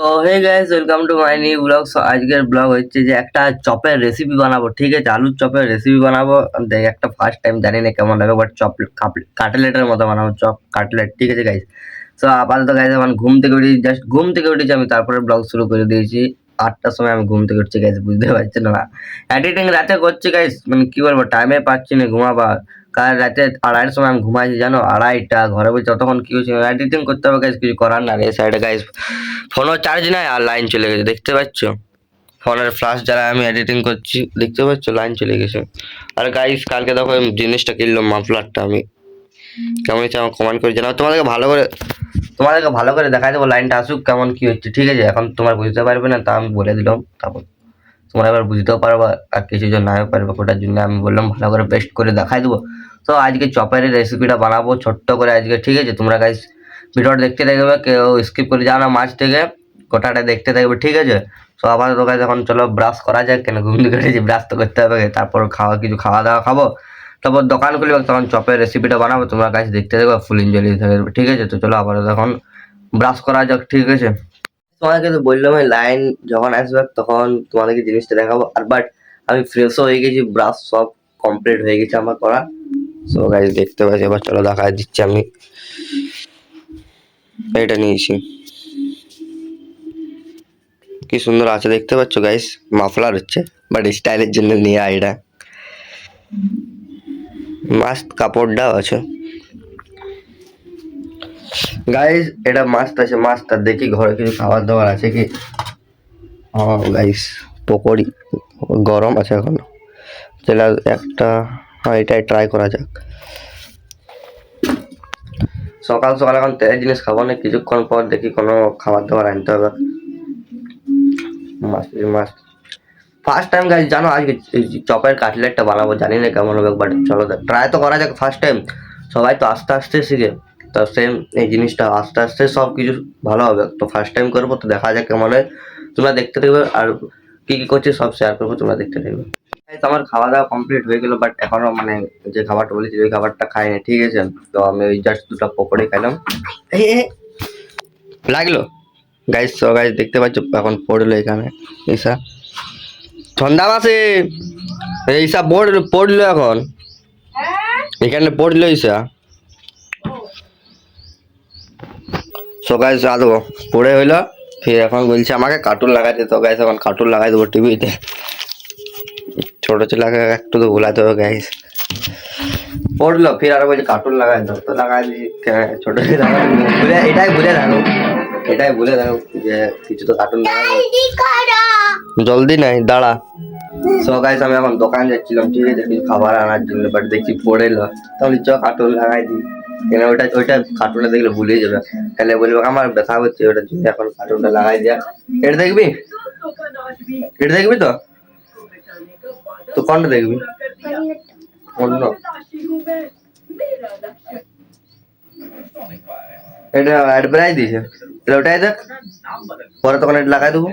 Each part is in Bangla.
তো hey guys, welcome to my new blog. আজকের ব্লগ হচ্ছে যে একটা চপের রেসিপি বানাবো, ঠিক আছে? আলুর চপের রেসিপি বানাবো। দেখ, একটা ফার্স্ট টাইম, জানি না কেমন হবে, বাট চপ কাটলেটের মতো বানাবো, চপ কাটলেট, ঠিক আছে গাইস? তো আপাতত গাইস আমার ঘুম থেকে উঠি, জাস্ট ঘুম থেকে উঠেছি আমি, তারপরে ব্লগ শুরু করে দিয়েছি। 8টার সময় আমি ঘুম থেকে উঠছি গাইস, বুঝতে পারছেন না? এডিটিং রাতে করছি গাইস, মানে কি বলবো, টাইমে পাচ্ছি না ঘুমাবার। কাল রাতে 2:30টার সময় আমি ঘুমাইছি, জানো? 2:30টা ঘরে বসে ততক্ষণ কি হচ্ছে, এডিটিং করতে হবে গাইস, কিছু করার না। এই সাইডে গাইস ফোনও চার্জ নাই আর লাইন চলে গেছে, দেখতে পাচ্ছ? ফোনের ফ্ল্যাশ যারা আমি এডিটিং করছি, দেখতে পাচ্ছ লাইন চলে গেছে। আর গাইস কালকে দেখো এই জিনিসটা কিনলাম, মাফলারটা। আমি কেমন হচ্ছে আমার কমেন্ট করে জানাও। তোমাদেরকে ভালো করে দেখাই দেবো, লাইনটা আসুক কেমন কি হচ্ছে, ঠিক আছে? এখন তোমার বুঝতে পারবে না, তা আমি বলে দিলাম, তারপর তোমরা এবার বুঝতেও পারবা আর কিছু জন নাও পারবে, ওটার জন্য আমি বললাম ভালো করে পেস্ট করে দেখাই দেবো। তো আজকে চপের রেসিপিটা বানাবো ছোট্ট করে আজকে, ঠিক আছে? তোমরা গাইস ভিডিওটা দেখতে থাকবে, কেউ স্কিপ করে যাও না, মাঝ থেকে গোটাটা দেখতে থাকবে, ঠিক আছে? তো আপাতত গাইস এখন চলো ব্রাশ করা যাক, কেন ঘুম থেকে উঠেছি, ব্রাশ তো করতে হবে, তারপর খাওয়া দাওয়া খাবো, তারপর দোকান খুলবে, তখন চপের রেসিপিটা বানাবো। তোমরা গাইস দেখতে থাকবে, ফুল এনজয় নিতে থাকবে, ঠিক আছে? তো চলো আপাতত এখন ব্রাশ করা যাক, ঠিক আছে? তোমাদেরকে তো বললাম এই লাইন যখন আসবে তখন তোমাদেরকে জিনিসটা দেখাবো। আর বাট আমি ফ্রেশও হয়ে গেছি, ব্রাশ সব কমপ্লিট হয়ে গেছে আমার করা। সো গাইস দেখতে পাচ্ছি, এবার চলো দেখা দিচ্ছি। আমি এটা নিয়েছি, কি সুন্দর আছে দেখতে পাচ্ছ গাইস, মাফলার হচ্ছে, বাট স্টাইলের জন্য নিয়ে এটা মাস্ট কাপড়টাও আছে গাইস, এটা মাস্ট আছে, মাস্ট। আর দেখি ঘরে কিছু খাবার দাবার আছে কি। হ্যাঁ গাইস, পকোড়ি গরম আছে এখনো, তাহলে একটা, হ্যাঁ এটাই ট্রাই করা যাক। সকাল সকাল এখন তেলের জিনিস খাবো না, কিছুক্ষণ পর দেখি কোনো খাবার দাবার আনতে হবে। Must must first time guys, জানো আজকে চপের কাটলেটটা বানাবো, জানি না কেমন হবে, বাট চলো ট্রাই তো করা যাক। ফার্স্ট টাইম, সবাই তো আস্তে আস্তে শিখে, তো সেম এই জিনিসটা আস্তে আস্তে সব কিছু ভালো হবে। তো ফার্স্ট টাইম করবো, তো দেখা যাক কেমন হয়। তোমরা দেখতে থাকবে, আর কি কি করছি সব শেয়ার করবো, তোমরা দেখতে থাকবে। Guys, আমার খাওয়া দাওয়া কমপ্লিট হয়ে গেল, বাট এখনো মানে যে খাবারটা বলেছি ওই খাবারটা খাইনি, ঠিক আছে? তো আমি ওই জাস্ট দুটো পকোড়ি খাইলাম। এই লাগলো গাইস, তো গাইস দেখতে পাচ্ছ এখন পড়লো এখানে এইসা ঠান্ডা মাসে, এইসা পড়লো এখন এখানে পড়লো এইসা। সো গাইস আদো পড়ে হইলো, ফির এখন বলছে আমাকে কার্টুন লাগাইতে। তো গাইস এখন কার্টুন লাগাই দেবো টিভিতে, ছোট ছেলেকে একটু তো ভুলাতে হবে গাইস। পড়লো, ফির আরো বলছে কার্টুন লাগাই দাও, তো লাগাই দিচ্ছি। ছোট ছেলে এটাই বলে দেখো যে কিছু তো কার্টুন জলদি নাই, দাঁড়া। সো গাইস আমি এখন দোকান যাচ্ছিলাম, ঠিক আছে, কিছু খাবার আনার জন্য, বাট দেখি পড়ে এলো, তাহলে চ কার্টুন লাগাই দিই। কেন ওইটা কার্টুনে দেখলে ভুলে যাবে, তাহলে বলবে আমার ব্যথা হচ্ছে, ওটার জন্য এখন কার্টুনটা লাগাই দেয়া। এটা দেখবি, এটা দেখবি তো, তো কোনটা দেখবি? অন্য এটা অ্যাড প্রাইস দিয়েছে, তাহলে ওটাই দেখ, পরে তখন এটা লাগাই দেবো।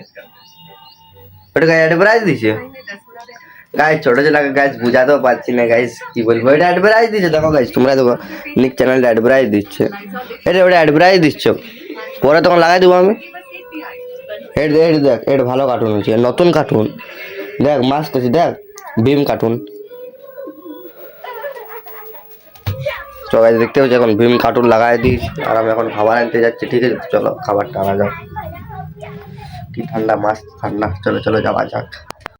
ওটা অ্যাড প্রাইস দিয়েছে গাইস, ছোট ছেলেকে গাইস বুঝাতেও পারছি না গাইস, কি বলবো। এটা অ্যাডভার্টাইজ দিচ্ছে, দেখো গাইস তোমরা দেখো, নিক চ্যানেলটা অ্যাডভার্টাইজ দিচ্ছে, এটা ওটা অ্যাডভার্টাইজ দিচ্ছে, পরে তখন লাগাই দেবো আমি। দেখ এটা ভালো কার্টুন হচ্ছে, নতুন কার্টুন, দেখ মাস্ট আছে, দেখ ভীম কার্টুন। তো গাইস দেখতে পাচ্ছি এখন ভীম কার্টুন লাগাই দিয়েছি, আর আমি এখন খাবার আনতে যাচ্ছি, ঠিক আছে? চলো খাবারটা আনা যাক। কি ঠান্ডা, মাস্ট ঠান্ডা, চলো চলো যাওয়া যাক।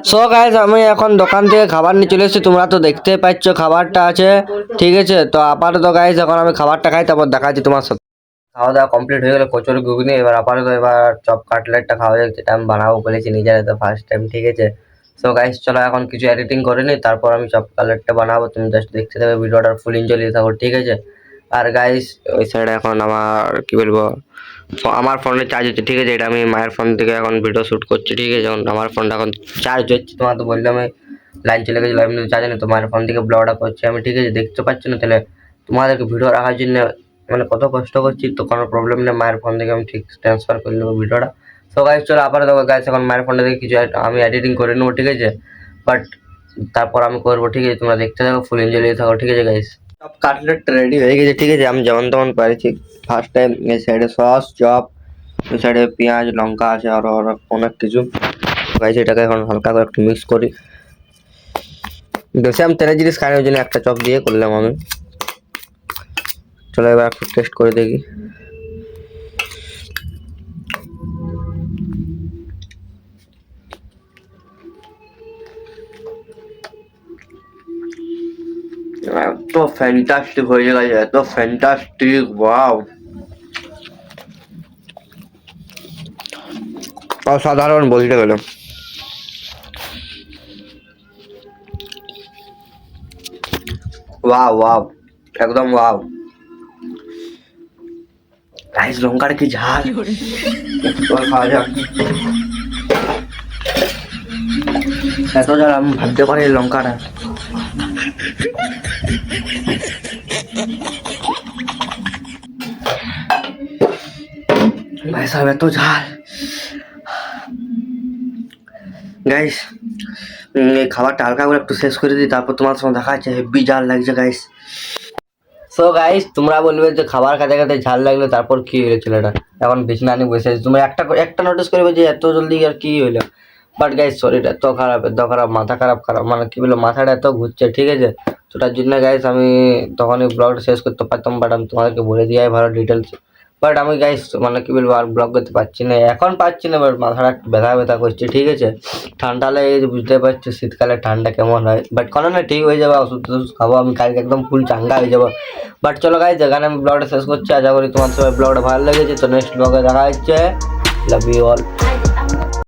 সো গাইস আমি এখন দোকান থেকে খাবার নিয়ে চলে এসেছি, তোমরা তো দেখতে পাচ্ছ খাবারটা আছে, ঠিক আছে? তো আপাতত গাইস এখন আমি খাবারটা খাই, তারপর দেখাচ্ছি তোমার সাথে। খাওয়া দাওয়া কমপ্লিট হয়ে গেল, কচুরি ঘুগনি, এবার আপাতত এবার চপ কাটলেটটা খাওয়া যাক, যেটা আমি বানাবো বলেছি নিজের হাতে ফার্স্ট টাইম, ঠিক আছে? সো গাইস চলো এখন কিছু এডিটিং করে নিই, তারপর আমি চপ কাটলেটটা বানাবো। তুমি জাস্ট দেখতে থাকবে, ভিডিওটার ফুল এনজয় নিতে থাকো, ঠিক আছে? আর গাইস ওই সাইডে এখন আমার কি বলবো, আমার ফোনে চার্জ হচ্ছে, ঠিক আছে? এটা আমি মায়ের ফোন থেকে এখন ভিডিও শ্যুট করছি, ঠিক আছে? এখন আমার ফোনটা এখন চার্জ হচ্ছে, তোমার তো বললাম লাইন চলে গেছিলো, এমনি চার্জ নেই, তো মায়ের ফোন থেকে ব্লগটা করছি আমি, ঠিক আছে? দেখতে পাচ্ছ না, তাহলে তোমাদেরকে ভিডিও রাখার জন্য মানে কত কষ্ট করছি, তো কোনো প্রবলেম নেই, মায়ের ফোন থেকে আমি ঠিক ট্রান্সফার করে নেবো ভিডিওটা। তো গাইস চলো আপাতত গাইস এখন মায়ের ফোনটা থেকে কিছু আমি এডিটিং করে নেবো, ঠিক আছে? বাট তারপর আমি করবো, ঠিক আছে? তোমরা দেখতে থাকো, ফুল এনজয় নিতে থাকো, ঠিক আছে গাইস? সব কাটলেট রেডি হয়ে গেছে, ঠিক আছে? আমি যেমন তেমন পারিছি, ফার্স্ট টাইম এই সাইডে সস চপ ওই সাইডে পেঁয়াজ লঙ্কা আছে আরো অনেক কিছু। গাইস এটাকে এখন হালকা করে একটু মিক্স করি। বেশি আমি তেলের জিনিস খাই না, ওই জন্য একটা চপ দিয়ে করলাম আমি। চলো এবার একটু টেস্ট করে দেখি। এত ফ্যান্টাস্টিক হয়ে গেছে, এত ফ্যান্টাস্টিক, ওয়াও অসাধারণ বলতে গেলে। ওয়াও ওয়াও একদম ওয়াও। গাইস লঙ্কার কি ঝাল, খাওয়া যাক। এত ঝাল আমি ভাবতে পারি লঙ্কাটা। ভাই সাহেব এত ঝাল। গাইস এই খাবারটা হালকা করে একটু শেষ করে দিই, তারপর তোমার সঙ্গে দেখা যাচ্ছে। হেভি ঝাল লাগছে গাইস। সো গাইস তোমরা বলবে যে খাবার খেতে খেতে ঝাল লাগলো, তারপর কি হলো ছেলেটা এখন বিছানা নিয়ে বসে আছে। তোমরা একটা নোটিস করবে যে এত জলদি আর কি হইলো। বাট গাইস শরীর এত খারাপ, মাথা খারাপ মানে কি বলবো, মাথাটা এত ঘুরছে, ঠিক আছে। তো তার জন্য গাইস আমি তখনই ব্লগটা শেষ করতে পারতাম, বাট আমি তোমাদেরকে বলে দিই ভালো ডিটেলস। বাট আমি গাইস মানে কি বলবো আর ব্লগ করতে পারছি না, এখন পারছি না। বাট মাথাটা একটু ব্যথা করছে, ঠিক আছে। ঠান্ডা লেগে গেছে, বুঝতে পারছি শীতকালে ঠান্ডা কেমন হয়। বাট কোনো না, ঠিক হয়ে যাবে, ওষুধ খাবো আমি, কালকে একদম ফুল চাঙ্গা হয়ে যাবো। বাট চলো গাইস এখানে আমি ব্লগটা শেষ করছি। আশা করি তোমার সবাই ব্লগটা ভালো লেগেছে। তো নেক্সট ব্লগে দেখা হচ্ছে। Love you all.